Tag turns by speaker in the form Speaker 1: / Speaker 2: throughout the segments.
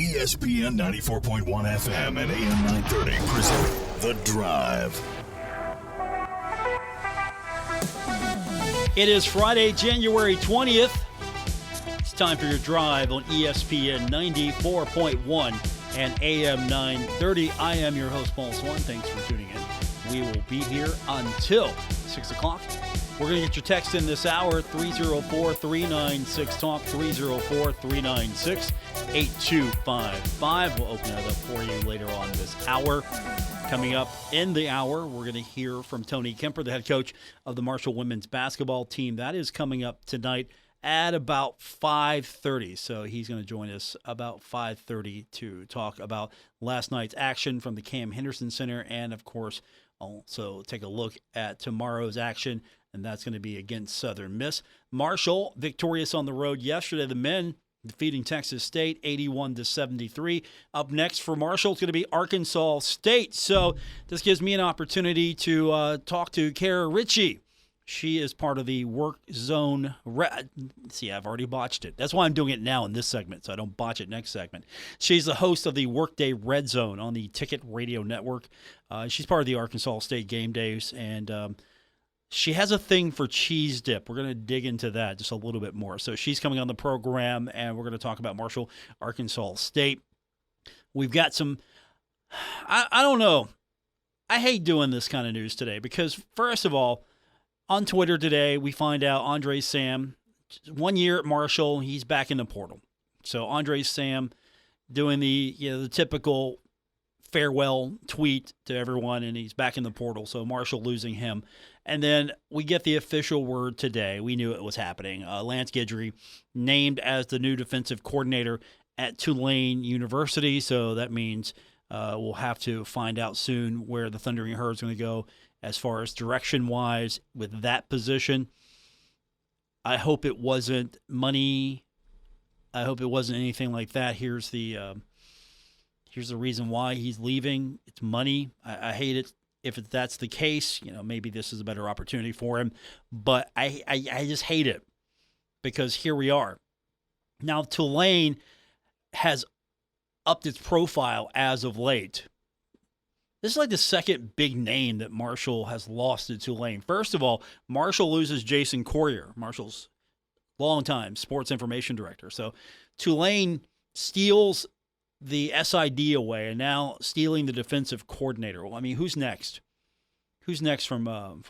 Speaker 1: ESPN 94.1 FM and AM 930 present The Drive.
Speaker 2: It is Friday, January 20th. It's time for your drive on ESPN 94.1 and AM 930. I am your host, Paul Swann. Thanks for tuning in. We will be here until 6 o'clock. We're going to get your text in this hour, 304-396-TALK, 304-396-8255. We'll open that up for you later on this hour. Coming up in the hour, we're going to hear from Tony Kemper, the head coach of the Marshall women's basketball team. That is coming up tonight at about 5:30. So he's going to join us about 5:30 to talk about last night's action from the Cam Henderson Center and, of course, also take a look at tomorrow's action, and that's going to be against Southern Miss. Marshall victorious on the road yesterday. The men defeating Texas State 81-73. Up next for Marshall, it's going to be Arkansas State. So this gives me an opportunity to talk to Kara Richey. She is part of the Work Zone. See, I've already botched it. That's why I'm doing it now in this segment, so I don't botch it next segment. She's the host of the Workday Red Zone on the Ticket Radio Network. She's part of the Arkansas State Game Days, and she has a thing for cheese dip. We're going to dig into that just a little bit more. So she's coming on the program, and we're going to talk about Marshall, Arkansas State. We've got some, I don't know. I hate doing this kind of news today because, first of all, on Twitter today, we find out Andre Sam, 1 year at Marshall, he's back in the portal. So Andre Sam doing the typical farewell tweet to everyone, and he's back in the portal. So Marshall losing him. And then we get the official word today. We knew it was happening. Lance Guidry named as the new defensive coordinator at Tulane University. So that means we'll have to find out soon where the Thundering Herd is going to go as far as direction-wise with that position. I hope it wasn't money. I hope it wasn't anything like that. Here's the reason why he's leaving. It's money. I hate it if that's the case. Maybe this is a better opportunity for him. But I just hate it because here we are. Now, Tulane has upped its profile as of late. This is like the second big name that Marshall has lost to Tulane. First of all, Marshall loses Jason Corrier, Marshall's longtime sports information director. So Tulane steals the SID away and now stealing the defensive coordinator. Well, I mean, who's next? Who's next from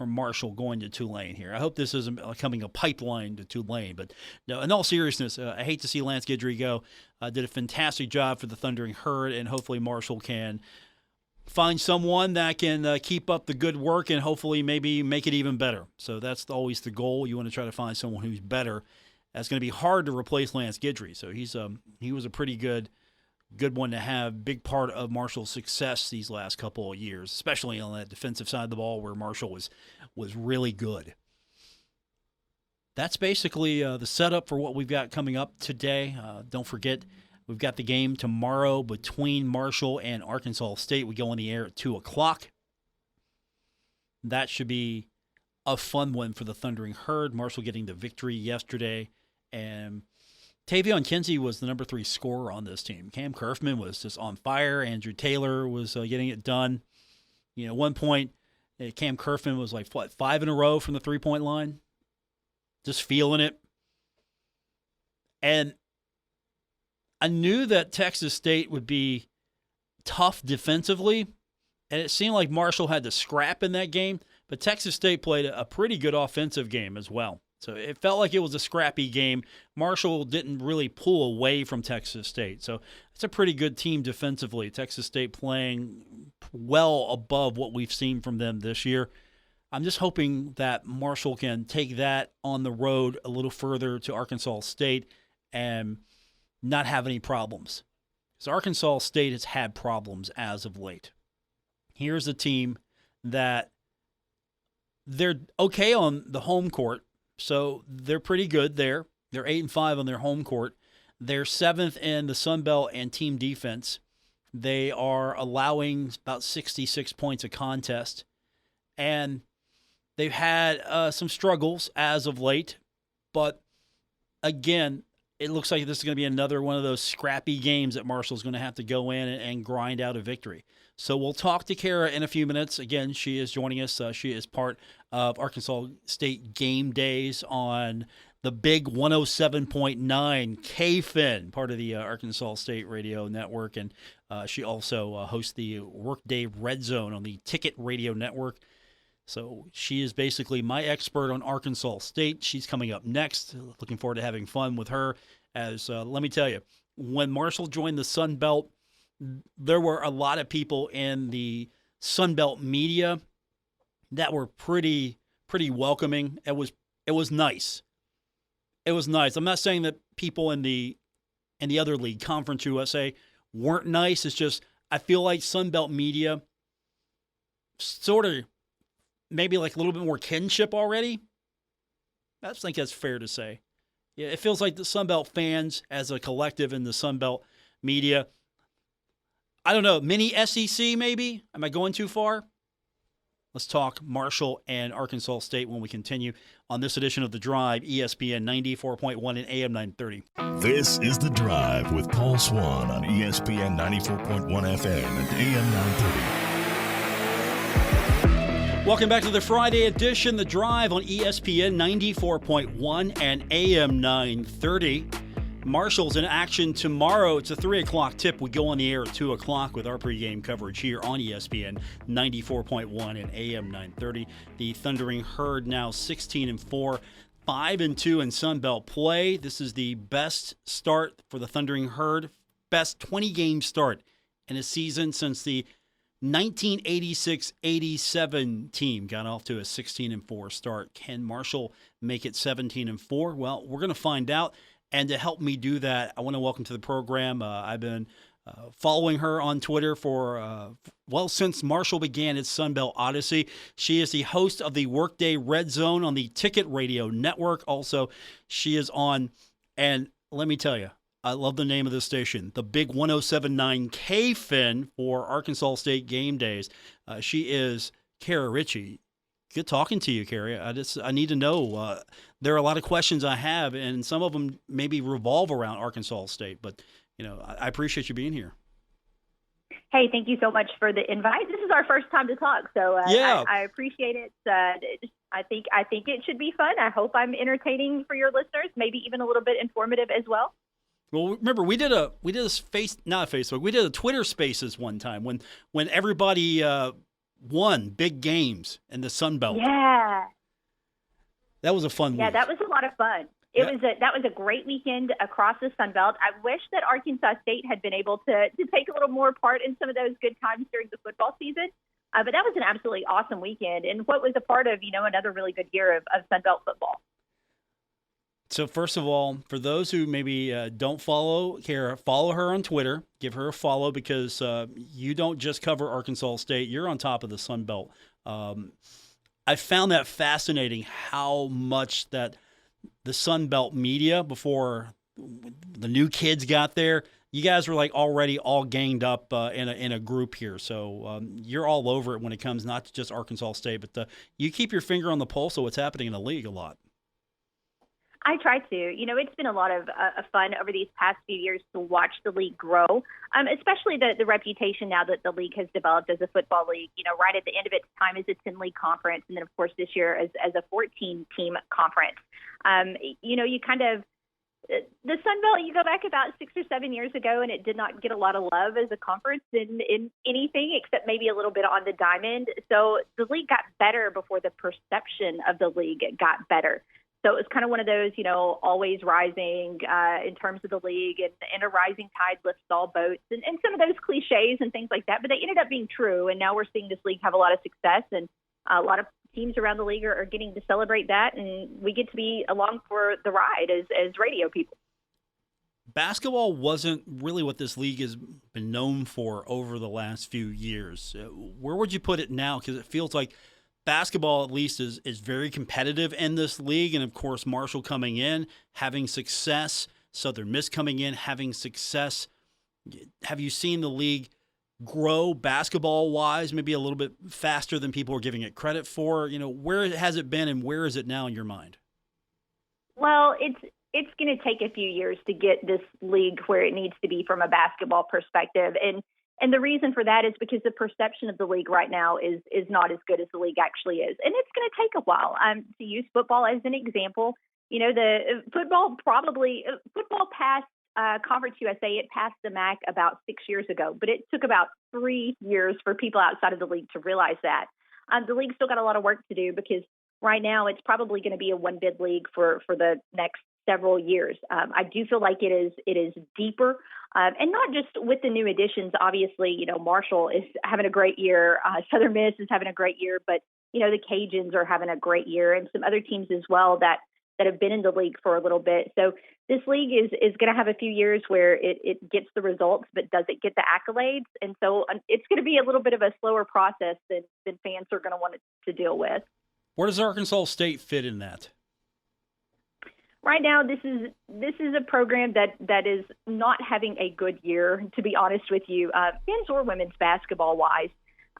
Speaker 2: Marshall going to Tulane here? I hope this isn't becoming a pipeline to Tulane. But no, in all seriousness, I hate to see Lance Guidry go. Did a fantastic job for the Thundering Herd, and hopefully Marshall can find someone that can keep up the good work and hopefully maybe make it even better. So that's always the goal. You want to try to find someone who's better. That's going to be hard to replace Lance Guidry. So he was a pretty good one to have. Big part of Marshall's success these last couple of years, especially on that defensive side of the ball where Marshall was really good. That's basically the setup for what we've got coming up today. Don't forget, we've got the game tomorrow between Marshall and Arkansas State. We go on the air at 2 o'clock. That should be a fun one for the Thundering Herd. Marshall getting the victory yesterday. And Tavion Kinsey was the number 3 scorer on this team. Cam Kerfman was just on fire. Andrew Taylor was getting it done. At one point, Cam Kerfman was 5 in a row from the three-point line. Just feeling it. And I knew that Texas State would be tough defensively, and it seemed like Marshall had to scrap in that game, but Texas State played a pretty good offensive game as well. So it felt like it was a scrappy game. Marshall didn't really pull away from Texas State. So it's a pretty good team defensively. Texas State playing well above what we've seen from them this year. I'm just hoping that Marshall can take that on the road a little further to Arkansas State and not have any problems. Because Arkansas State has had problems as of late. Here's a team that they're okay on the home court, so they're pretty good there. They're 8-5 on their home court. They're 7th in the Sun Belt and team defense. They are allowing about 66 points a contest. And they've had some struggles as of late. But, again, it looks like this is going to be another one of those scrappy games that Marshall's going to have to go in and grind out a victory. So we'll talk to Kara in a few minutes. Again, she is joining us. She is part of Arkansas State Game Days on the big 107.9 KFIN, part of the Arkansas State Radio Network. And she also hosts the Workday Red Zone on the Ticket Radio Network. So she is basically my expert on Arkansas State. She's coming up next. Looking forward to having fun with her. As let me tell you, when Marshall joined the Sun Belt, there were a lot of people in the Sun Belt media that were pretty welcoming. It was nice. It was nice. I'm not saying that people in the other league, Conference USA, weren't nice. It's just I feel like Sun Belt media sort of maybe like a little bit more kinship already. I think that's fair to say. Yeah, it feels like the Sun Belt fans as a collective in the Sun Belt media. I don't know, mini SEC maybe? Am I going too far? Let's talk Marshall and Arkansas State when we continue on this edition of The Drive, ESPN 94.1 and AM 930.
Speaker 1: This is The Drive with Paul Swann on ESPN 94.1 FM and AM 930.
Speaker 2: Welcome back to the Friday edition, The Drive on ESPN 94.1 and AM 930. Marshall's in action tomorrow. It's a 3 o'clock tip. We go on the air at 2 o'clock with our pregame coverage here on ESPN 94.1 and AM 930. The Thundering Herd now 16-4, 5-2 in Sun Belt play. This is the best start for the Thundering Herd, best 20-game start in a season since the 1986-87 team got off to a 16-4 start. Can Marshall make it 17-4? Well, we're going to find out. And to help me do that, I want to welcome to the program. I've been following her on Twitter for, since Marshall began its Sun Belt Odyssey. She is the host of the Workday Red Zone on the Ticket Radio Network. Also, she is on, and let me tell you, I love the name of this station, the big 107.9 KFIN for Arkansas State Game Days. She is Kara Richey. Good talking to you, Carrie. I need to know. There are a lot of questions I have, and some of them maybe revolve around Arkansas State. But I appreciate you being here.
Speaker 3: Hey, thank you so much for the invite. This is our first time to talk, so
Speaker 2: yeah.
Speaker 3: I appreciate it. I think it should be fun. I hope I'm entertaining for your listeners, maybe even a little bit informative as well.
Speaker 2: Well, remember we did a Twitter Spaces one time when everybody won big games in the Sun Belt.
Speaker 3: Yeah.
Speaker 2: That was a fun week.
Speaker 3: Yeah, that was a lot of fun. That was a great weekend across the Sun Belt. I wish that Arkansas State had been able to take a little more part in some of those good times during the football season. But that was an absolutely awesome weekend, and what was a part of, another really good year of Sun Belt football.
Speaker 2: So first of all, for those who maybe don't follow Kara, follow her on Twitter. Give her a follow because you don't just cover Arkansas State. You're on top of the Sun Belt. I found that fascinating how much that the Sun Belt media, before the new kids got there, you guys were like already all ganged up in a group here. So you're all over it when it comes not to just Arkansas State, but you keep your finger on the pulse of what's happening in the league a lot.
Speaker 3: I try to. It's been a lot of fun over these past few years to watch the league grow, especially the reputation now that the league has developed as a football league. Right at the end of its time as a 10-league conference, and then, of course, this year as a 14-team conference. You kind of – the Sun Belt, you go back about 6 or 7 years ago, and it did not get a lot of love as a conference in anything except maybe a little bit on the diamond. So the league got better before the perception of the league got better. So it was kind of one of those, always rising in terms of the league, and a rising tide lifts all boats, and some of those cliches and things like that. But they ended up being true, and now we're seeing this league have a lot of success, and a lot of teams around the league are getting to celebrate that, and we get to be along for the ride as radio people.
Speaker 2: Basketball wasn't really what this league has been known for over the last few years. Where would you put it now? Because it feels like basketball, at least, is very competitive in this league. And, of course, Marshall coming in, having success, Southern Miss coming in, having success. Have you seen the league grow basketball-wise, maybe a little bit faster than people are giving it credit for? Where has it been and where is it now in your mind?
Speaker 3: Well, it's going to take a few years to get this league where it needs to be from a basketball perspective. And the reason for that is because the perception of the league right now is not as good as the league actually is. And it's going to take a while. To use football as an example, the football passed Conference USA, it passed the MAC about 6 years ago, but it took about 3 years for people outside of the league to realize that. The league's still got a lot of work to do because right now it's probably going to be a one-bid league for the next several years. I do feel like it is deeper, and not just with the new additions. Obviously, Marshall is having a great year. Southern Miss is having a great year, but the Cajuns are having a great year, and some other teams as well that have been in the league for a little bit. So this league is going to have a few years where it gets the results, but does it get the accolades? And so it's going to be a little bit of a slower process than fans are going to want to deal with.
Speaker 2: Where does Arkansas State fit in that?
Speaker 3: Right now, this is a program that is not having a good year, to be honest with you, men's or women's basketball wise.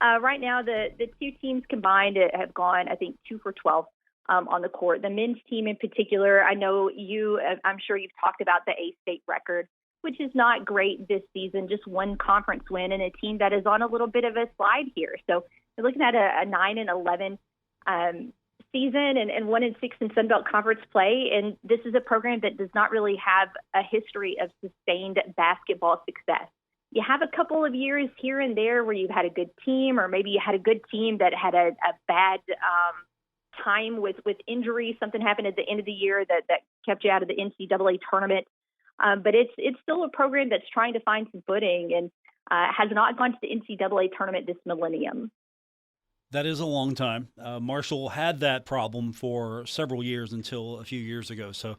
Speaker 3: Right now, the two teams combined have gone, I think, 2 for 12 on the court. The men's team in particular, I'm sure you've talked about the A-State record, which is not great this season, just one conference win, and a team that is on a little bit of a slide here. So you're looking at a 9-11 season and 1-6 in Sun Belt Conference play, and this is a program that does not really have a history of sustained basketball success. You have a couple of years here and there where you've had a good team, or maybe you had a good team that had a bad time with injury. Something happened at the end of the year that kept you out of the NCAA tournament. But it's still a program that's trying to find some footing and has not gone to the NCAA tournament this millennium.
Speaker 2: That is a long time. Marshall had that problem for several years until a few years ago. So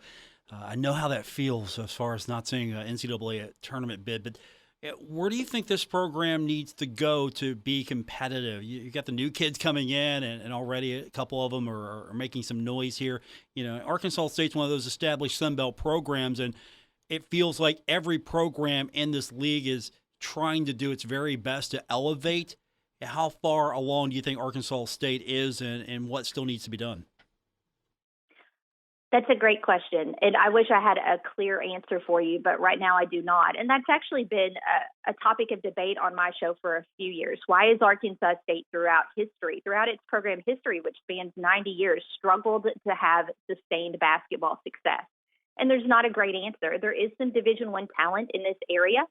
Speaker 2: I know how that feels as far as not seeing an NCAA tournament bid. But where do you think this program needs to go to be competitive? You got the new kids coming in, and already a couple of them are making some noise here. Arkansas State's one of those established Sun Belt programs, and it feels like every program in this league is trying to do its very best to elevate. How far along do you think Arkansas State is, and what still needs to be done?
Speaker 3: That's a great question, and I wish I had a clear answer for you, but right now I do not. And that's actually been a topic of debate on my show for a few years. Why is Arkansas State throughout its program history, which spans 90 years, struggled to have sustained basketball success? And there's not a great answer. There is some Division I talent in this area.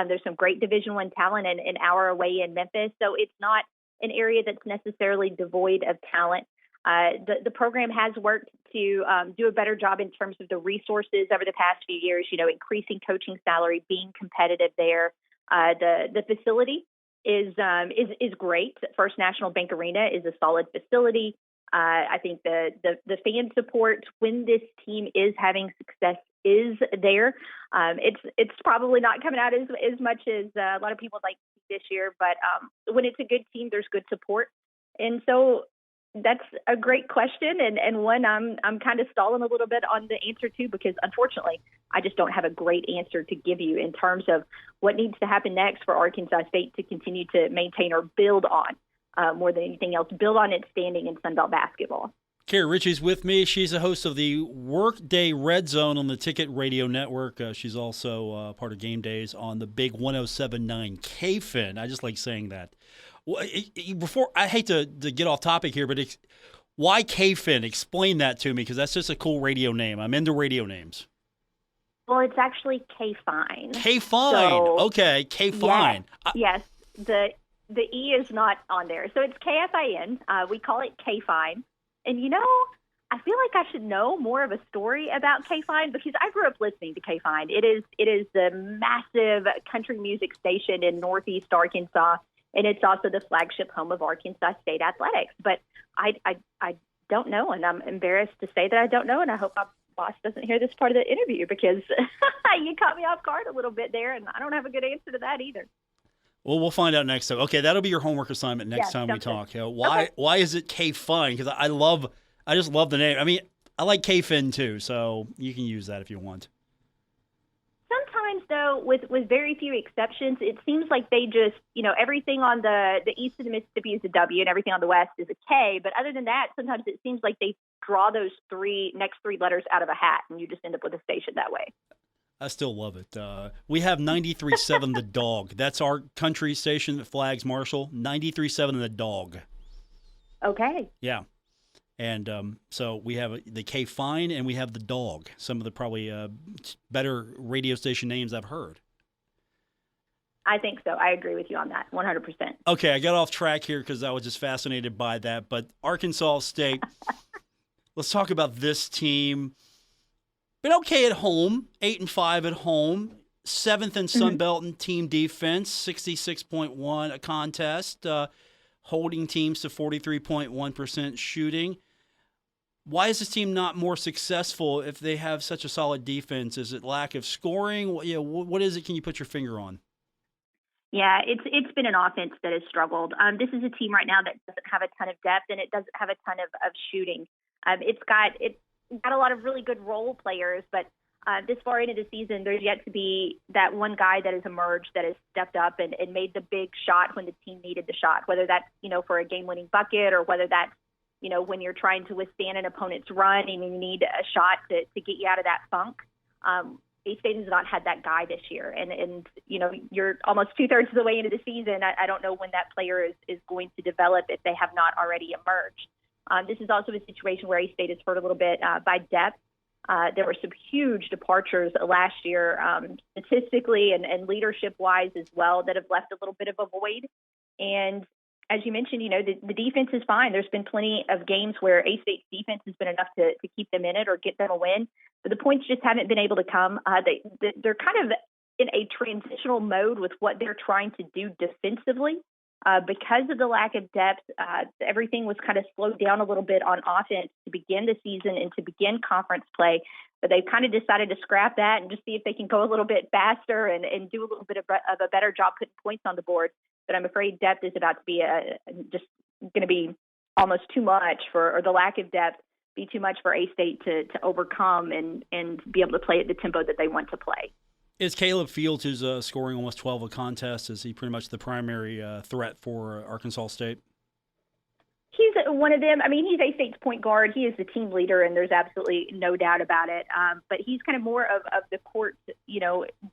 Speaker 3: There's some great Division I talent an hour away in Memphis, so it's not an area that's necessarily devoid of talent. The program has worked to do a better job in terms of the resources over the past few years, increasing coaching salary, being competitive there. The facility is great. First National Bank Arena is a solid facility. I think the fan support when this team is having success is there. It's probably not coming out as much as a lot of people would like to see this year, but when it's a good team, there's good support. And so that's a great question, and one I'm kind of stalling a little bit on the answer to, because unfortunately I just don't have a great answer to give you in terms of what needs to happen next for Arkansas State to continue to maintain or build on, more than anything else, build on its standing in Sun Belt basketball.
Speaker 2: Kara Richey's with me. She's a host of the Workday Red Zone on the Ticket Radio Network. She's also part of Game Days on the big 107.9 KFIN. I just like saying that. Well, before, I hate to get off topic here, but why KFIN? Explain that to me, because that's just a cool radio name. I'm into radio names.
Speaker 3: Well, it's actually K-Fine.
Speaker 2: K-Fine.
Speaker 3: So,
Speaker 2: okay, K-Fine.
Speaker 3: Yes. The E is not on there. So it's KFIN. We call it K-Fine. And, I feel like I should know more of a story about K-Fine because I grew up listening to K-Fine. It is the massive country music station in Northeast Arkansas, and it's also the flagship home of Arkansas State Athletics. But I don't know, and I'm embarrassed to say that I don't know, and I hope my boss doesn't hear this part of the interview because you caught me off guard a little bit there, and I don't have a good answer to that either.
Speaker 2: Well, we'll find out next time. Okay, that'll be your homework assignment next time we talk. Why is it K-Fine? Because I just love the name. I mean, I like K-Fin too, so you can use that if you want.
Speaker 3: Sometimes, though, with very few exceptions, it seems like they just, everything on the east of the Mississippi is a W and everything on the west is a K. But other than that, sometimes it seems like they draw those next three letters out of a hat, and you just end up with a station that way.
Speaker 2: I still love it. We have 93.7 The Dog. That's our country station that flags Marshall. 93.7 The Dog.
Speaker 3: Okay.
Speaker 2: Yeah. And so we have the K Fine and we have The Dog, some of the probably better radio station names I've heard.
Speaker 3: I think so. I agree with you on that, 100%.
Speaker 2: Okay, I got off track here because I was just fascinated by that. But Arkansas State, let's talk about this team. Been okay at home, 8-5 at home, 7th in Sun Belt in team defense, 66.1 a contest, holding teams to 43.1% shooting. Why is this team not more successful if they have such a solid defense? Is it lack of scoring? What is it? Can you put your finger on?
Speaker 3: Yeah, it's been an offense that has struggled. This is a team right now that doesn't have a ton of depth, and it doesn't have a ton of shooting. It's got a lot of really good role players, but this far into the season, there's yet to be that one guy that has emerged that has stepped up and made the big shot when the team needed the shot, whether that's, for a game-winning bucket or whether that's, when you're trying to withstand an opponent's run and you need a shot to get you out of that funk. A-State has not had that guy this year. And you're almost 2/3 of the way into the season. I don't know when that player is going to develop if they have not already emerged. This is also a situation where A-State is hurt a little bit by depth. There were some huge departures last year, statistically and leadership-wise as well, that have left a little bit of a void. And as you mentioned, the defense is fine. There's been plenty of games where A-State's defense has been enough to keep them in it or get them a win, but the points just haven't been able to come. They're kind of in a transitional mode with what they're trying to do defensively. Because of the lack of depth, everything was kind of slowed down a little bit on offense to begin the season and to begin conference play. But they've kind of decided to scrap that and just see if they can go a little bit faster and do a little bit of a better job putting points on the board. But I'm afraid depth is about to be just going to be almost too much or the lack of depth be too much for A-State to overcome and be able to play at the tempo that they want to play.
Speaker 2: Is Caleb Fields, who's scoring almost 12 a contest, is he pretty much the primary threat for Arkansas State?
Speaker 3: He's one of them. I mean, he's A-State's point guard. He is the team leader, and there's absolutely no doubt about it. But he's kind of more of the court,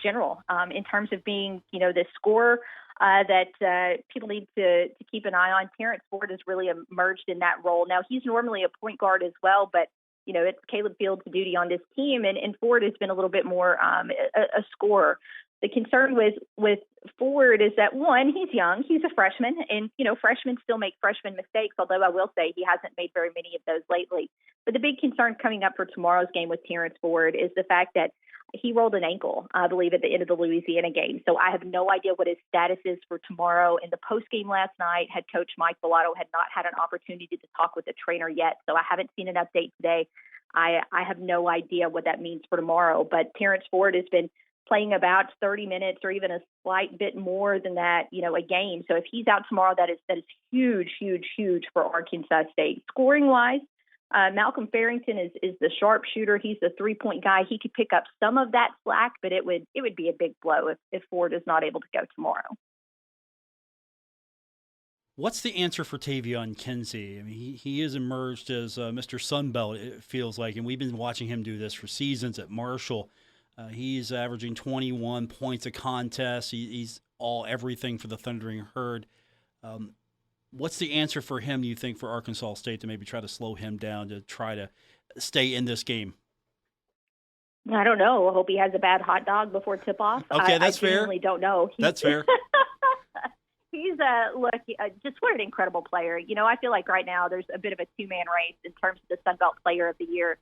Speaker 3: general in terms of being, the scorer that people need to keep an eye on. Terrence Ford has really emerged in that role. Now, he's normally a point guard as well, but it's Caleb Fields' duty on this team, and Ford has been a little bit more a scorer. The concern with Ford is that, one, he's young, he's a freshman, and, freshmen still make freshman mistakes, although I will say he hasn't made very many of those lately. But the big concern coming up for tomorrow's game with Terrence Ford is the fact that he rolled an ankle, I believe, at the end of the Louisiana game. So I have no idea what his status is for tomorrow. In the postgame last night, head coach Mike Bellato had not had an opportunity to talk with the trainer yet, so I haven't seen an update today. I have no idea what that means for tomorrow. But Terrence Ford has been playing about 30 minutes or even a slight bit more than that, a game. So if he's out tomorrow, that is huge, huge, huge for Arkansas State. Scoring-wise, Malcolm Farrington is the sharpshooter. He's the three-point guy. He could pick up some of that slack, but it would be a big blow if Ford is not able to go tomorrow.
Speaker 2: What's the answer for Tavion Kinsey? I mean, he has emerged as Mr. Sunbelt, it feels like, and we've been watching him do this for seasons at Marshall. He's averaging 21 points a contest. He's everything for the Thundering Herd. What's the answer for him, you think, for Arkansas State to maybe try to slow him down to try to stay in this game?
Speaker 3: I don't know. I hope he has a bad hot dog before tip-off.
Speaker 2: Okay, that's fair.
Speaker 3: I genuinely don't know.
Speaker 2: That's fair.
Speaker 3: He's just what an incredible player. I feel like right now there's a bit of a two-man race in terms of the Sun Belt Player of the Year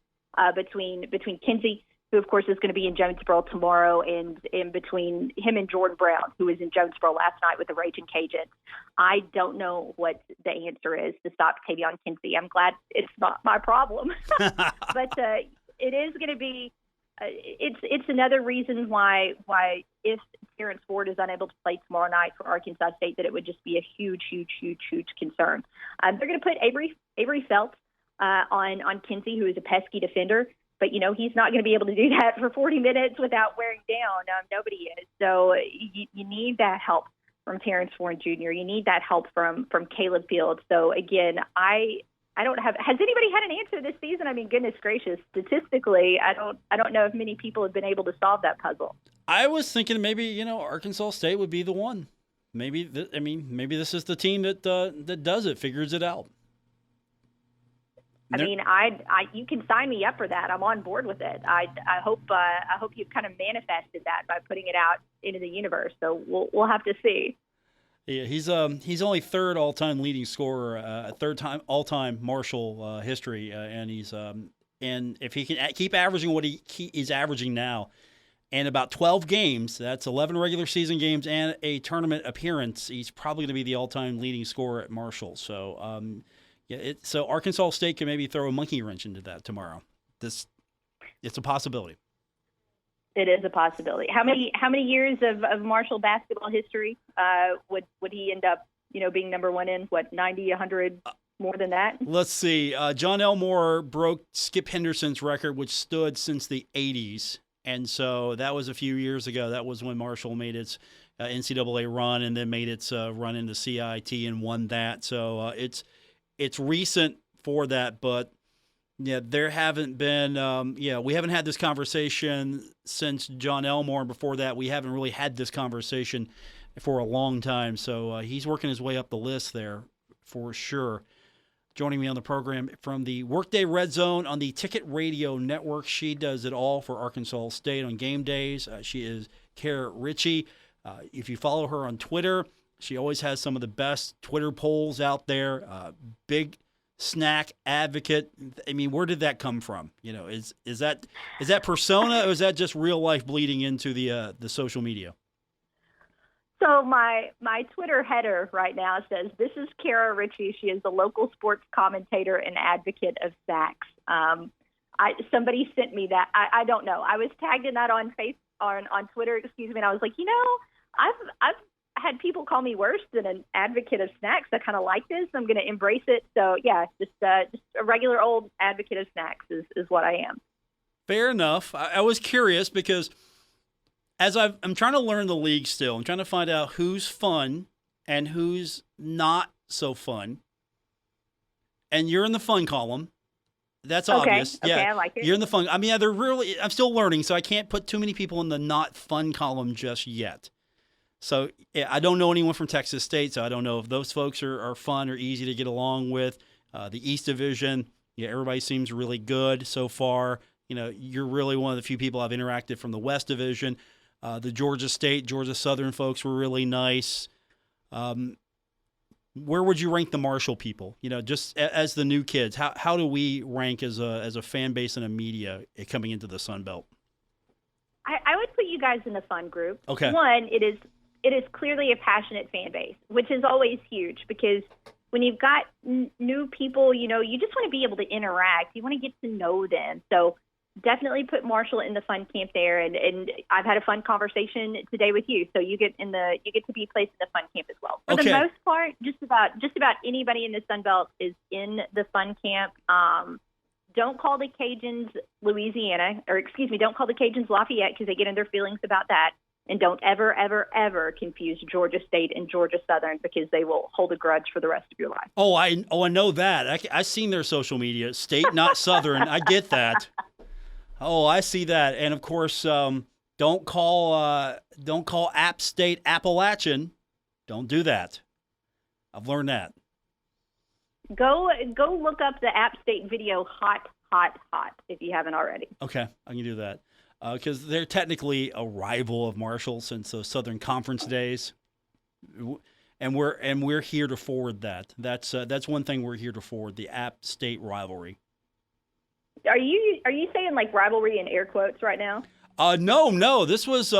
Speaker 3: between Kinsey, who, of course, is going to be in Jonesboro tomorrow, and in between him and Jordan Brown, who was in Jonesboro last night with the Raging Cajuns. I don't know what the answer is to stop Tavion Kinsey. I'm glad it's not my problem. But it is going to be it's another reason why if Terrence Ford is unable to play tomorrow night for Arkansas State, that it would just be a huge, huge, huge, huge concern. They're going to put Avery Phelps on Kinsey, who is a pesky defender. But, he's not going to be able to do that for 40 minutes without wearing down. Nobody is. So you need that help from Terrence Ford Jr. You need that help from Caleb Fields. So, again, I I don't have. Has anybody had an answer this season? I mean, goodness gracious, statistically, I don't know if many people have been able to solve that puzzle.
Speaker 2: I was thinking maybe Arkansas State would be the one. Maybe maybe this is the team that does it, figures it out.
Speaker 3: I mean, you can sign me up for that. I'm on board with it. I hope you've kind of manifested that by putting it out into the universe. So we'll have to see.
Speaker 2: Yeah, he's only third all-time leading scorer, third time all-time Marshall history, and he's and if he can keep averaging what he is averaging now, and about 12 games, that's 11 regular season games and a tournament appearance, he's probably going to be the all-time leading scorer at Marshall. So. So Arkansas State can maybe throw a monkey wrench into that tomorrow. It's a possibility.
Speaker 3: It is a possibility. How many years of Marshall basketball history would he end up, being number one in? What, 90, 100, more than that?
Speaker 2: Let's see. John Elmore broke Skip Henderson's record, which stood since the 80s, and so that was a few years ago. That was when Marshall made its NCAA run and then made its run into CIT and won that. So it's recent for that, but there haven't been, we haven't had this conversation since John Elmore, and before that, we haven't really had this conversation for a long time. So he's working his way up the list there for sure. Joining me on the program from the Workday Red Zone on the Ticket Radio Network, she does it all for Arkansas State on game days. She is Kara Richey. If you follow her on Twitter, she always has some of the best Twitter polls out there. Big snack advocate. I mean, where did that come from? Is that persona, or is that just real life bleeding into the social media?
Speaker 3: So my Twitter header right now says, "This is Kara Richey. She is the local sports commentator and advocate of snacks." Somebody sent me that. I don't know. I was tagged in that on Twitter. Excuse me, and I was like, I've had people call me worse than an advocate of snacks. I kind of like this. I'm going to embrace it. So yeah, just a regular old advocate of snacks is what I am.
Speaker 2: Fair enough. I was curious because as I'm trying to learn the league still, I'm trying to find out who's fun and who's not so fun. And you're in the fun column. That's obvious.
Speaker 3: Okay,
Speaker 2: yeah,
Speaker 3: I like it.
Speaker 2: You're in the fun. I mean, I'm still learning, so I can't put too many people in the not fun column just yet. So I don't know anyone from Texas State, so I don't know if those folks are fun or easy to get along with. The East Division, everybody seems really good so far. You're really one of the few people I've interacted from the West Division. The Georgia State, Georgia Southern folks were really nice. Where would you rank the Marshall people? Just as the new kids, how do we rank as a fan base and a media coming into the Sun Belt?
Speaker 3: I would put you guys in the fun group.
Speaker 2: Okay.
Speaker 3: One, it is clearly a passionate fan base, which is always huge because when you've got new people, you just want to be able to interact. You want to get to know them. So definitely put Marshall in the fun camp there. And I've had a fun conversation today with you. So you get to be placed in the fun camp as well. For the most part, just about anybody in the Sun Belt is in the fun camp. Don't call the Cajuns don't call the Cajuns Lafayette because they get in their feelings about that. And don't ever, ever, ever confuse Georgia State and Georgia Southern because they will hold a grudge for the rest of your life.
Speaker 2: Oh, I know that. I've seen their social media. State, not Southern. I get that. Oh, I see that. And of course, don't call App State Appalachian. Don't do that. I've learned that.
Speaker 3: Go look up the App State video hot if you haven't already.
Speaker 2: Okay, I can do that. Because they're technically a rival of Marshall since the Southern Conference days, and we're here to forward that. That's one thing we're here to forward: the App State rivalry.
Speaker 3: Are you saying like rivalry in air quotes right now?
Speaker 2: No. This was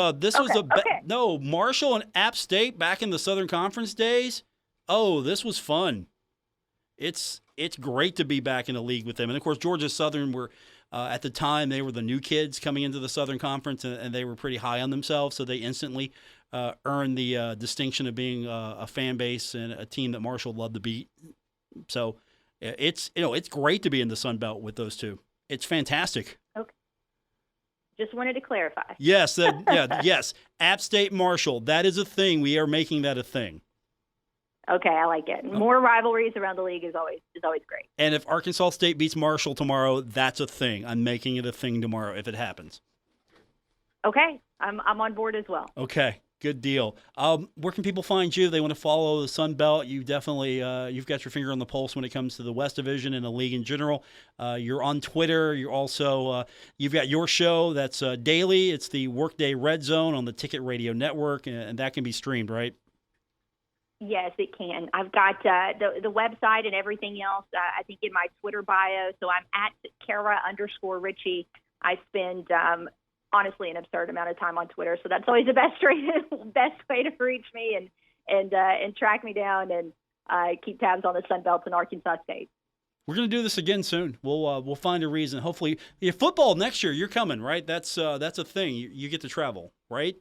Speaker 2: Marshall and App State back in the Southern Conference days. Oh, this was fun. It's great to be back in the league with them, and of course Georgia Southern were. At the time, they were the new kids coming into the Southern Conference, and they were pretty high on themselves, so they instantly earned the distinction of being a fan base and a team that Marshall loved to beat. So it's great to be in the Sun Belt with those two. It's fantastic.
Speaker 3: Okay. Just wanted to clarify.
Speaker 2: Yes, yes. App State Marshall, that is a thing. We are making that a thing.
Speaker 3: Okay, I like it. More rivalries around the league is always great.
Speaker 2: And if Arkansas State beats Marshall tomorrow, that's a thing. I'm making it a thing tomorrow if it happens.
Speaker 3: Okay, I'm on board as well.
Speaker 2: Okay, good deal. Where can people find you? If they want to follow the Sun Belt. You definitely you've got your finger on the pulse when it comes to the West Division and the league in general. You're on Twitter. You're also you've got your show that's daily. It's the Workday Red Zone on the Ticket Radio Network, and that can be streamed, right?
Speaker 3: Yes, it can. I've got the website and everything else, I think, in my Twitter bio. So I'm at Kara_Richey. I spend, honestly, an absurd amount of time on Twitter. So that's always the best way to reach me and track me down and keep tabs on the Sun Belt and Arkansas State.
Speaker 2: We're going to do this again soon. We'll find a reason. Hopefully, football next year. You're coming, right? That's a thing. You get to travel, right?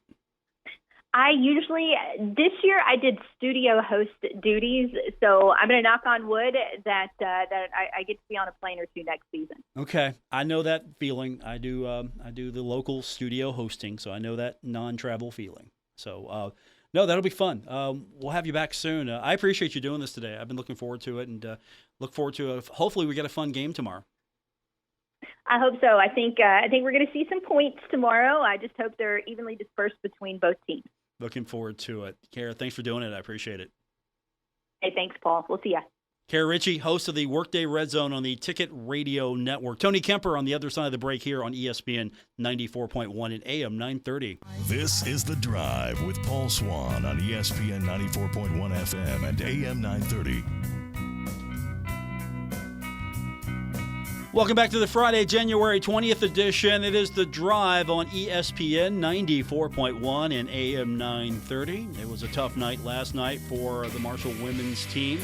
Speaker 3: I usually, this year I did studio host duties, so I'm going to knock on wood that I get to be on a plane or two next season.
Speaker 2: Okay, I know that feeling. I do the local studio hosting, so I know that non-travel feeling. So no, that'll be fun. We'll have you back soon. I appreciate you doing this today. I've been looking forward to it, and look forward to hopefully we get a fun game tomorrow.
Speaker 3: I hope so. I think we're going to see some points tomorrow. I just hope they're evenly dispersed between both teams.
Speaker 2: Looking forward to it. Kara, thanks for doing it. I appreciate it.
Speaker 3: Hey, thanks, Paul. We'll see ya.
Speaker 2: Kara Richey, host of the Workday Red Zone on the Ticket Radio Network. Tony Kemper on the other side of the break here on ESPN 94.1 and AM 930.
Speaker 1: This is The Drive with Paul Swann on ESPN 94.1 FM and AM 930.
Speaker 2: Welcome back to the Friday, January 20th edition. It is The Drive on ESPN 94.1 and AM 930. It was a tough night last night for the Marshall women's team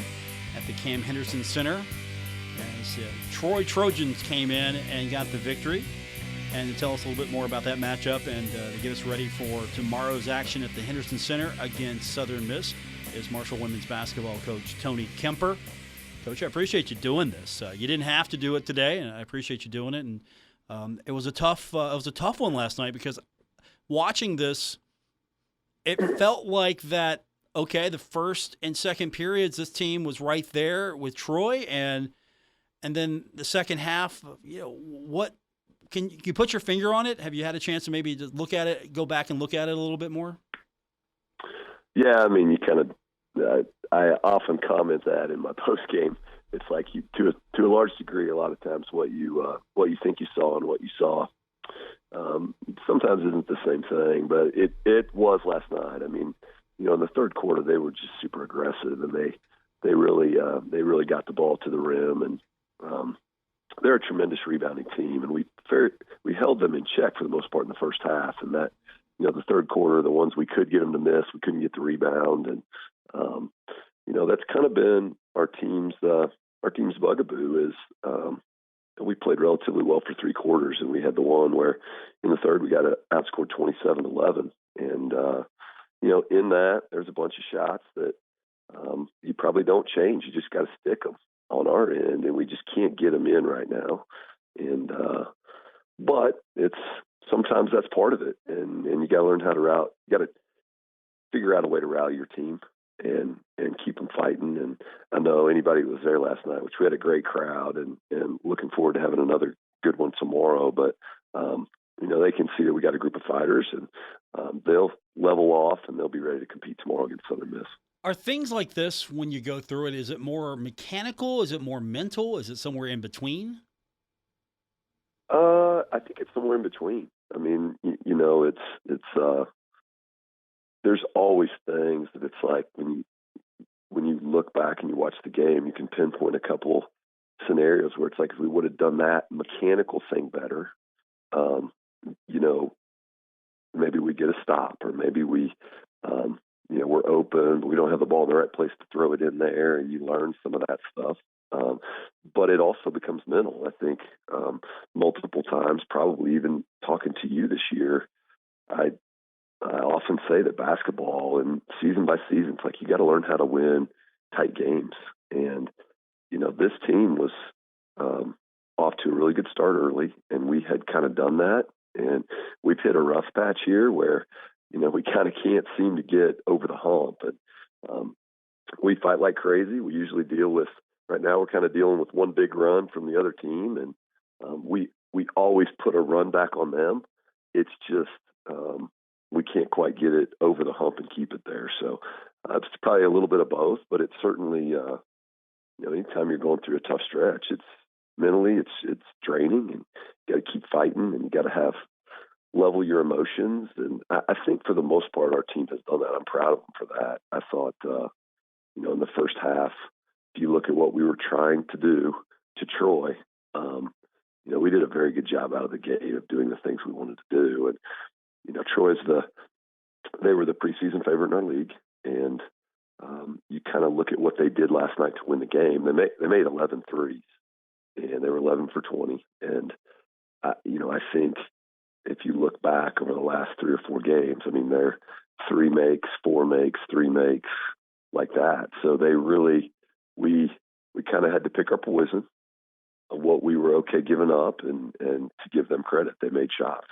Speaker 2: at the Cam Henderson Center as Troy Trojans came in and got the victory. And to tell us a little bit more about that matchup and to get us ready for tomorrow's action at the Henderson Center against Southern Miss is Marshall women's basketball coach Tony Kemper. Coach, I appreciate you doing this. You didn't have to do it today, and I appreciate you doing it. And it was a tough one last night because watching this, it felt like that. Okay, the first and second periods, this team was right there with Troy, and then the second half. What can you put your finger on it? Have you had a chance to maybe just look at it, go back and look at it a little bit more?
Speaker 4: Yeah, I mean, you kind of. I often comment that in my post game. It's like to a large degree, a lot of times what you think you saw and what you saw sometimes isn't the same thing. But it was last night. I mean, in the third quarter they were just super aggressive and they really got the ball to the rim, and they're a tremendous rebounding team, and we held them in check for the most part in the first half. And that the third quarter, the ones we could get them to miss, we couldn't get the rebound, and that's kind of been our team's bugaboo is we played relatively well for three quarters, and we had the one where in the third we got outscored 27-11, and in that there's a bunch of shots that you probably don't change. You just got to stick them on our end, and we just can't get them in right now. And but it's sometimes that's part of it, and you got to learn how to route. You got to figure out a way to rally your team and keep them fighting. And I know anybody who was there last night, which we had a great crowd, and looking forward to having another good one tomorrow. But they can see that we got a group of fighters, and they'll level off and they'll be ready to compete tomorrow against Southern Miss.
Speaker 2: Are things like this, when you go through it, is it more mechanical? Is it more mental? Is it somewhere in between?
Speaker 4: I think it's somewhere in between. I mean, it's there's always things that it's like when you look back and you watch the game, you can pinpoint a couple scenarios where it's like if we would have done that mechanical thing better, maybe we get a stop, or maybe we, we're open, but we don't have the ball in the right place to throw it in there, and you learn some of that stuff. But it also becomes mental. I think multiple times, probably even talking to you this year, I often say that basketball and season by season, it's like you got to learn how to win tight games. And, this team was off to a really good start early, and we had kind of done that. And we've hit a rough patch here where, we kind of can't seem to get over the hump. And we fight like crazy. We usually deal with, right now we're kind of dealing with one big run from the other team, and we always put a run back on them. It's just we can't quite get it over the hump and keep it there. So it's probably a little bit of both, but it's certainly anytime you're going through a tough stretch, it's mentally it's draining, and you got to keep fighting, and you got to have level your emotions. And I think for the most part, our team has done that. I'm proud of them for that. I thought, in the first half, if you look at what we were trying to do to Troy, we did a very good job out of the gate of doing the things we wanted to do. And, they were the preseason favorite in our league. And you kind of look at what they did last night to win the game. They made 11 threes, and they were 11 for 20. And, I think if you look back over the last 3 or 4 games, they're 3 makes, 4 makes, 3 makes, like that. So they really, we kind of had to pick our poison of what we were okay giving up, and to give them credit, they made shots.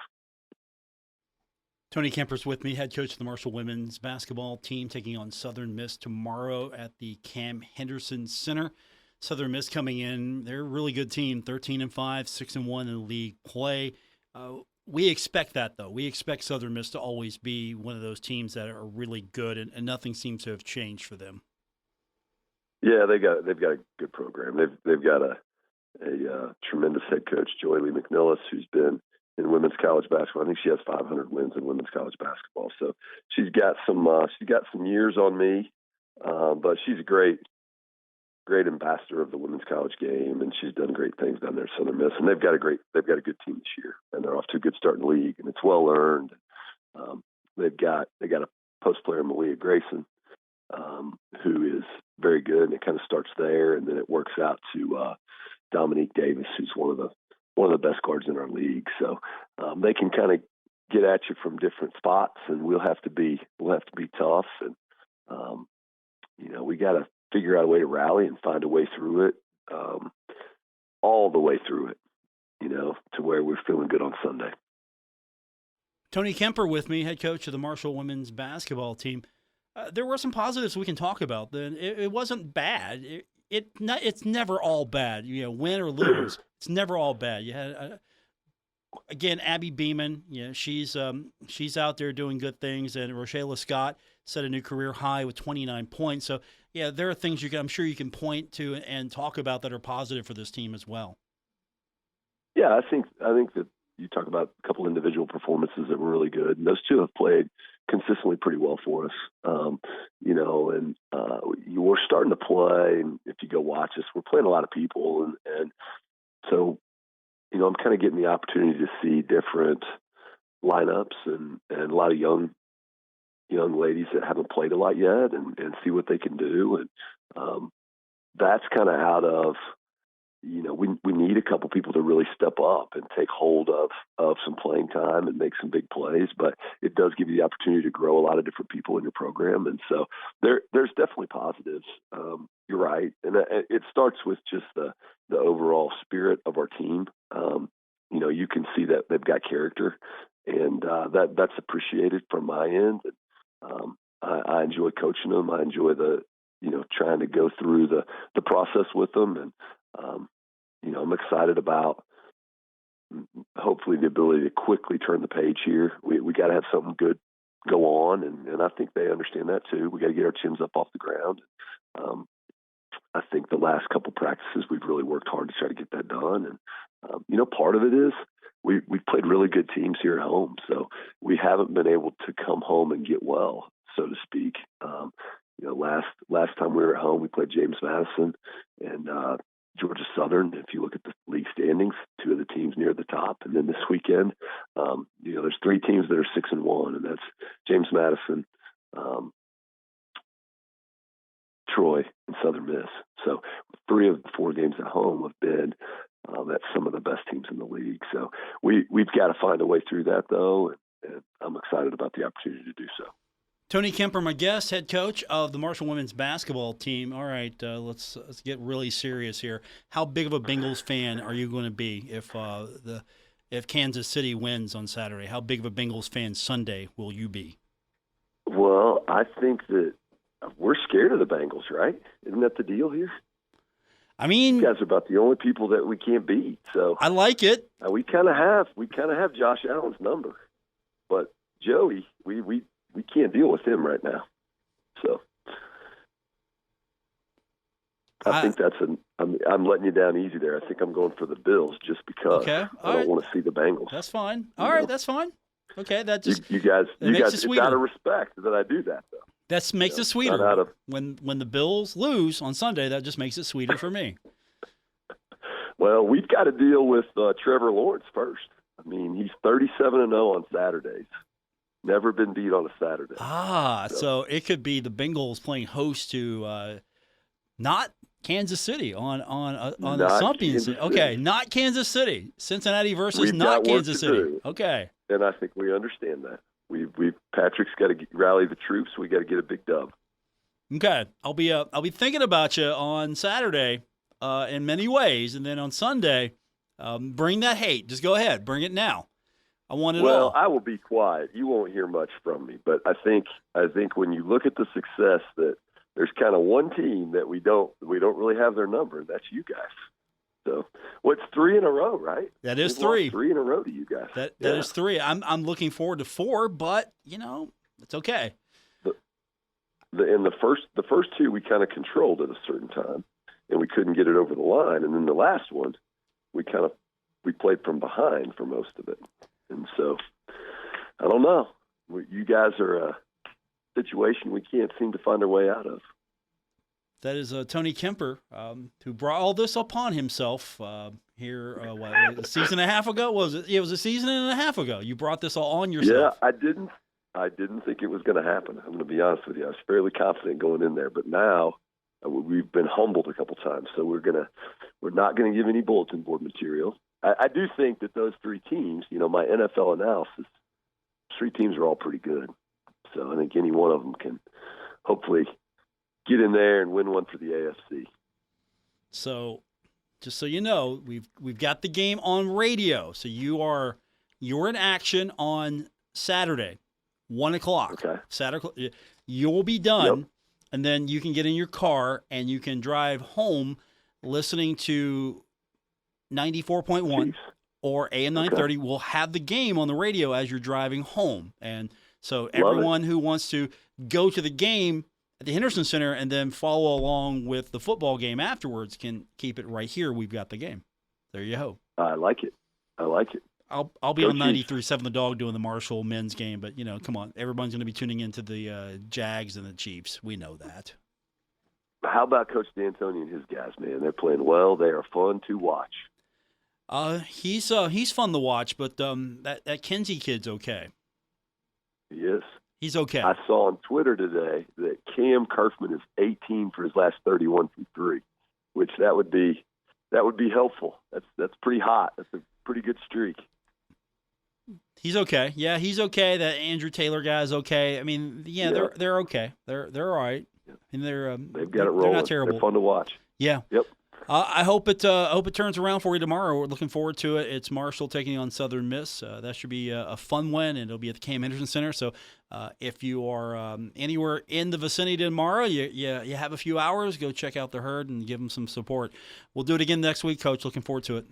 Speaker 2: Tony Kemper's with me, head coach of the Marshall women's basketball team, taking on Southern Miss tomorrow at the Cam Henderson Center. Southern Miss coming in, they're a really good team, 13-5, 6-1 in league play. We expect that, though. We expect Southern Miss to always be one of those teams that are really good, and nothing seems to have changed for them.
Speaker 4: Yeah, they've got a good program. They've got a tremendous head coach, Joy Lee McNillis, who's been in women's college basketball. I think she has 500 wins in women's college basketball. So she's got some years on me, but she's a great ambassador of the women's college game, and she's done great things down there at Southern Miss. And they've got a good team this year, and they're off to a good start in the league, and it's well earned. They got a post player, Malia Grayson, who is very good, and it kind of starts there, and then it works out to Dominique Davis, who's one of the best guards in our league. So they can kind of get at you from different spots, and we'll have to be tough, and we got to figure out a way to rally and find a way through it, all the way through it, to where we're feeling good on Sunday.
Speaker 2: Tony Kemper with me, head coach of the Marshall women's basketball team. There were some positives we can talk about. Then it wasn't bad. It's never all bad. Win or lose, it's never all bad. You had again Abby Beeman. She's out there doing good things, and Rochelle Scott set a new career high with 29 points. So there are things I'm sure you can point to and talk about that are positive for this team as well.
Speaker 4: Yeah, I think that you talk about a couple individual performances that were really good, and those two have played consistently pretty well for us. We're starting to play, and if you go watch us, we're playing a lot of people, and so I'm kind of getting the opportunity to see different lineups and a lot of young ladies that haven't played a lot yet, and see what they can do, and that's kind of out of we need a couple people to really step up and take hold of some playing time and make some big plays, but it does give you the opportunity to grow a lot of different people in your program. And so there's definitely positives. You're right. And it starts with just the overall spirit of our team. You can see that they've got character, and that's appreciated from my end. I enjoy coaching them. I enjoy trying to go through the process with them. And, I'm excited about hopefully the ability to quickly turn the page here. We got to have something good go on, and I think they understand that too. We got to get our chins up off the ground. I think the last couple practices we've really worked hard to try to get that done. And part of it is we've played really good teams here at home, so we haven't been able to come home and get well, so to speak. Last time we were at home, we played James Madison and Georgia Southern. If you look at the league standings, two of the teams near the top. And then this weekend, there's 3 teams that are 6-1, and that's James Madison, Troy, and Southern Miss. So 3 of the 4 games at home have been at some of the best teams in the league. So we've got to find a way through that, though, and I'm excited about the opportunity to do so.
Speaker 2: Tony Kemper, my guest, head coach of the Marshall women's basketball team. All right, let's get really serious here. How big of a Bengals fan are you going to be if Kansas City wins on Saturday? How big of a Bengals fan Sunday will you be?
Speaker 4: Well, I think that we're scared of the Bengals, right? Isn't that the deal here?
Speaker 2: I mean,
Speaker 4: you guys are about the only people that we can't beat. So
Speaker 2: I like it.
Speaker 4: We kind of have Josh Allen's number, but Joey, we can't deal with him right now. So I think I'm letting you down easy there. I think I'm going for the Bills just because I don't want to see the Bengals.
Speaker 2: That's fine. All right, that's fine. Okay, that just
Speaker 4: you guys. It's out of respect that I do that, though.
Speaker 2: That makes it sweeter. When the Bills lose on Sunday, that just makes it sweeter for me.
Speaker 4: Well, we've got to deal with Trevor Lawrence first. I mean, he's 37-0 on Saturdays. Never been beat on a Saturday.
Speaker 2: So it could be the Bengals playing host to not Kansas City on something. Okay, not Kansas City. Cincinnati versus not Kansas City. Okay.
Speaker 4: And I think we understand that. Patrick's got to rally the troops. We got to get a big dub.
Speaker 2: Okay, I'll be thinking about you on Saturday in many ways, and then on Sunday, bring that hate. Just go ahead, bring it now. I want it all.
Speaker 4: Well, I will be quiet. You won't hear much from me, but I think when you look at the success, that there's kind of one team that we don't really have their number. That's you guys. So, what's 3 in a row, right?
Speaker 2: That is 3.
Speaker 4: 3 in a row to you guys.
Speaker 2: That is 3. I'm looking forward to 4, but it's okay.
Speaker 4: The first 2 we kind of controlled at a certain time, and we couldn't get it over the line. And then the last one, we played from behind for most of it. And so, I don't know. You guys are a situation we can't seem to find our way out of.
Speaker 2: That is Tony Kemper, who brought all this upon himself here, a season and a half ago? Was it? It was a season and a half ago. You brought this all on yourself.
Speaker 4: Yeah, I didn't think it was going to happen. I'm going to be honest with you. I was fairly confident going in there, but now we've been humbled a couple times, so we're not going to give any bulletin board material. I do think that those 3 teams, my NFL analysis, 3 teams are all pretty good. So I think any one of them can hopefully get in there and win one for the AFC.
Speaker 2: So, just so you know, we've got the game on radio. So you're in action on Saturday, 1:00.
Speaker 4: Okay.
Speaker 2: Saturday, you'll be done,
Speaker 4: yep.
Speaker 2: And then you can get in your car and you can drive home listening to 94.1 or AM 930. We'll have the game on the radio as you're driving home, and so everyone who wants to go to the game at the Henderson Center and then follow along with the football game afterwards can keep it right here. We've got the game. There you go.
Speaker 4: I like it.
Speaker 2: I'll be on 93.7 The Dog doing the Marshall men's game, but come on, everyone's going to be tuning into the Jags and the Chiefs. We know that.
Speaker 4: How about Coach D'Antoni and his guys, man? They're playing well. They are fun to watch.
Speaker 2: He's fun to watch, but that Kinsey kid's okay.
Speaker 4: He is.
Speaker 2: He's okay.
Speaker 4: I saw on Twitter today that Cam Kerfman is 18 for his last 31 from 3, which that would be helpful. That's pretty hot. That's a pretty good streak.
Speaker 2: He's okay. Yeah, he's okay. That Andrew Taylor guy is okay. I mean, they're okay. They're all right. And
Speaker 4: they've got it rolling.
Speaker 2: They're not terrible.
Speaker 4: They're fun to watch.
Speaker 2: Yeah.
Speaker 4: Yep.
Speaker 2: I hope it turns around for you tomorrow. We're looking forward to it. It's Marshall taking on Southern Miss. That should be a fun win, and it'll be at the Cam Henderson Center. So if you are anywhere in the vicinity tomorrow, you have a few hours, go check out the Herd and give them some support. We'll do it again next week, Coach. Looking forward to it.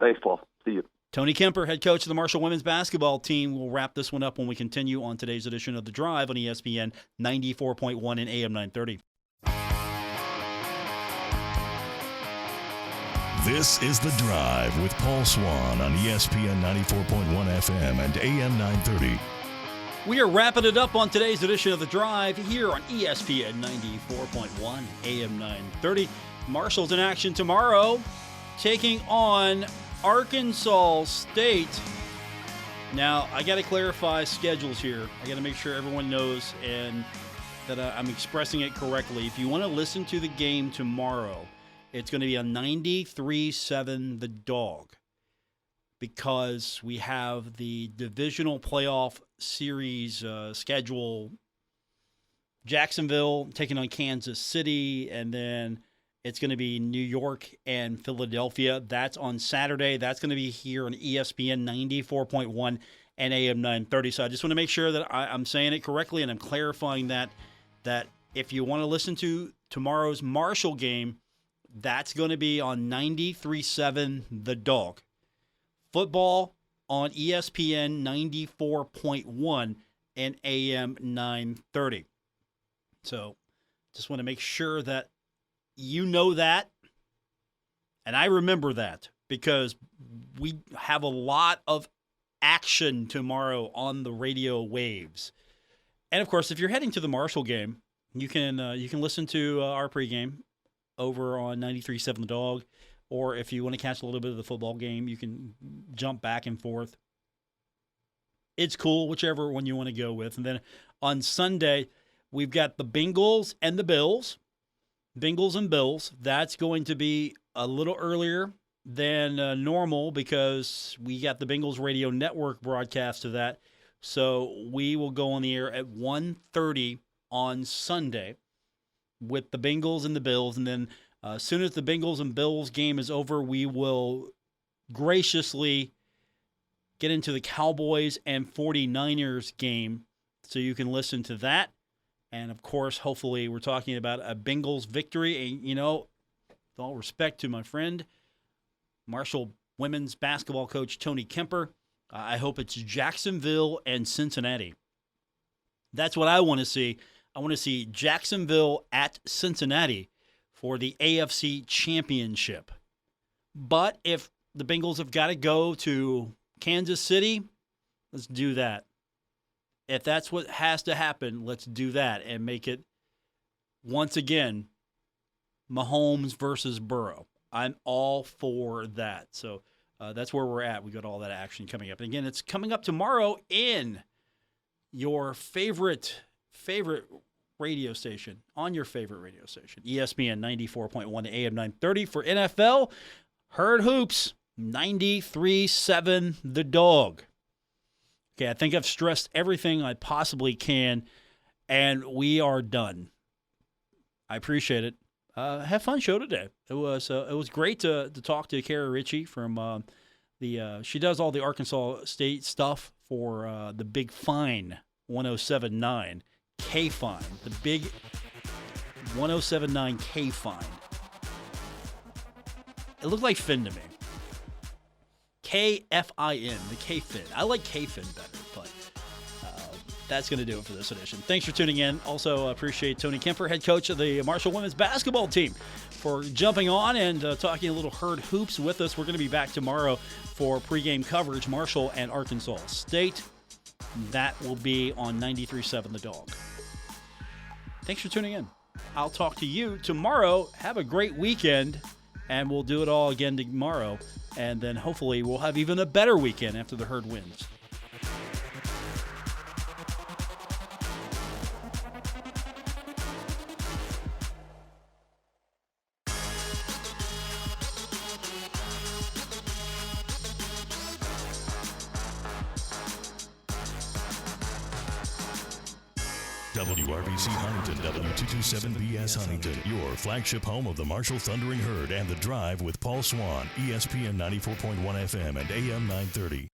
Speaker 4: Thanks, Paul. See you.
Speaker 2: Tony Kemper, head coach of the Marshall women's basketball team. We'll wrap this one up when we continue on today's edition of The Drive on ESPN 94.1 and AM 930.
Speaker 1: This is The Drive with Paul Swann on ESPN 94.1 FM and AM 930.
Speaker 2: We are wrapping it up on today's edition of The Drive here on ESPN 94.1 AM 930. Marshall's in action tomorrow, taking on Arkansas State. Now, I got to clarify schedules here. I got to make sure everyone knows and that I'm expressing it correctly. If you want to listen to the game tomorrow, it's going to be on 93.7 The Dog, because we have the divisional playoff series schedule. Jacksonville taking on Kansas City, and then it's going to be New York and Philadelphia. That's on Saturday. That's going to be here on ESPN 94.1 and AM 930. So I just want to make sure that I'm saying it correctly, and I'm clarifying that that if you want to listen to tomorrow's Marshall game, that's going to be on 93.7 The Dog. Football on ESPN 94.1 and AM 930. So just want to make sure that you know that, and I remember that, because we have a lot of action tomorrow on the radio waves. And, of course, if you're heading to the Marshall game, you can listen to our pregame over on 93.7 The Dog, or if you want to catch a little bit of the football game, you can jump back and forth. It's cool, whichever one you want to go with. And then on Sunday, we've got the Bengals and the Bills. Bengals and Bills. That's going to be a little earlier than normal because we got the Bengals Radio Network broadcast of that. So we will go on the air at 1:30 on Sunday with the Bengals and the Bills. And then as soon as the Bengals and Bills game is over, we will graciously get into the Cowboys and 49ers game so you can listen to that. And, of course, hopefully we're talking about a Bengals victory. And, with all respect to my friend, Marshall women's basketball coach Tony Kemper, I hope it's Jacksonville and Cincinnati. That's what I want to see. I want to see Jacksonville at Cincinnati for the AFC Championship. But if the Bengals have got to go to Kansas City, let's do that. If that's what has to happen, let's do that and make it, once again, Mahomes versus Burrow. I'm all for that. So that's where we're at. We got all that action coming up. And again, it's coming up tomorrow in your favorite radio station, on your favorite radio station, ESPN 94.1 AM 930 for NFL. Herd Hoops, 93.7 The Dog. Okay, I think I've stressed everything I possibly can, and we are done. I appreciate it. Have fun show today. It was great to talk to Kara Richey from she does all the Arkansas State stuff for the Big Fine 107.9 K Fine, the Big 107.9 K Fine. It looked like Finn to me. KFIN, the K-Fin. I like K-Fin better, but that's going to do it for this edition. Thanks for tuning in. Also appreciate Tony Kemper, head coach of the Marshall women's basketball team, for jumping on and talking a little Herd Hoops with us. We're going to be back tomorrow for pregame coverage, Marshall and Arkansas State. That will be on 93.7 The Dog. Thanks for tuning in. I'll talk to you tomorrow. Have a great weekend, and we'll do it all again tomorrow. And then hopefully we'll have even a better weekend after the Herd wins.
Speaker 1: WRBC Huntington, W227BS Huntington, your flagship home of the Marshall Thundering Herd and The Drive with Paul Swann, ESPN 94.1 FM and AM 930.